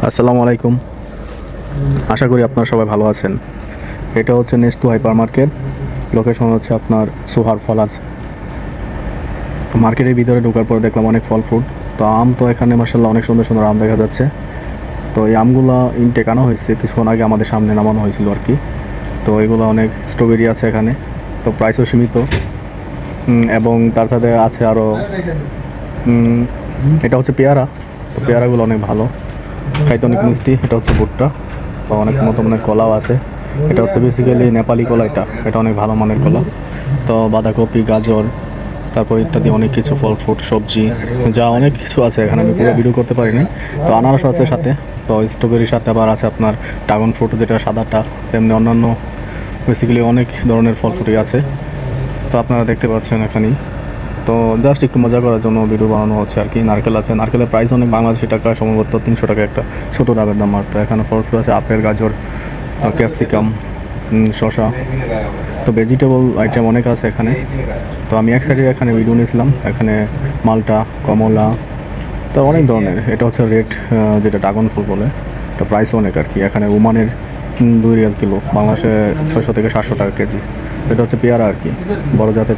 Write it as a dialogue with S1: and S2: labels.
S1: আসসালামু আলাইকুম। আশা করি আপনারা সবাই ভালো আছেন। এটা হচ্ছে নেস্টু হাইপার মার্কেট। লোকেশন হচ্ছে আপনার সোহার ফলাস। তো মার্কেটের ভিতরে ঢোকার পর দেখলাম অনেক ফল ফ্রুট। তো আম তো এখানে মার্শাল্লাহ অনেক সুন্দর সুন্দর আম দেখা যাচ্ছে। তো এই আমগুলো ইনটেক আনা হয়েছে, কিছুক্ষণ আগে আমাদের সামনে নামানো হয়েছিল আর কি। তো এগুলো অনেক স্ট্রবেরি আছে এখানে। তো প্রাইসও সীমিত। এবং তার সাথে আছে আরও এটা হচ্ছে পেয়ারা। তো পেয়ারাগুলো অনেক ভালো, খাইতে অনেক মিষ্টি। এটা হচ্ছে ভুট্টা। তো অনেক মতো মনে কলাও আছে। এটা হচ্ছে বেসিক্যালি নেপালি কলা। এটা অনেক ভালো মানের কলা। তো বাঁধাকপি, গাজর, তারপর ইত্যাদি অনেক কিছু ফল ফ্রুট সবজি, যা অনেক কিছু আছে এখানে, আমি পুরো ভিডিও করতে পারিনি। তো আনারস আছে সাথে। তো স্ট্রবেরির সাথে আবার আছে আপনার ড্রাগন ফ্রুট, যেটা সাদাটা। তেমনি অন্যান্য বেসিক্যালি অনেক ধরনের ফল ফ্রুটই আছে। তো আপনারা দেখতে পাচ্ছেন এখানেই। তো জাস্ট একটু মজা করার জন্য ভিডিও বানানো হচ্ছে আর কি। নারকেল আছে, নারকেলের প্রাইস অনেক, বাংলাদেশি টাকা সম্ভবত 300 টাকা একটা ছোটো ডাবের দাম। আর তো এখানে ফল ফ্রুট আছে আপেল, গাজর, ক্যাপসিকাম, শসা। তো ভেজিটেবল আইটেম অনেক আছে এখানে। তো আমি এক সাইডে এখানে ভিডিও নিয়েছিলাম। এখানে মালটা, কমলা, তো অনেক ধরনের। এটা হচ্ছে রেড, যেটা ড্রাগন ফল বলে। এটা প্রাইস অনেক আর কি। এখানে ওমানের 2 রিয়াল কিলো, বাংলাদেশে 600 থেকে 700 টাকা কেজি। এটা হচ্ছে পেয়ারা আর কি, বড় জাতের।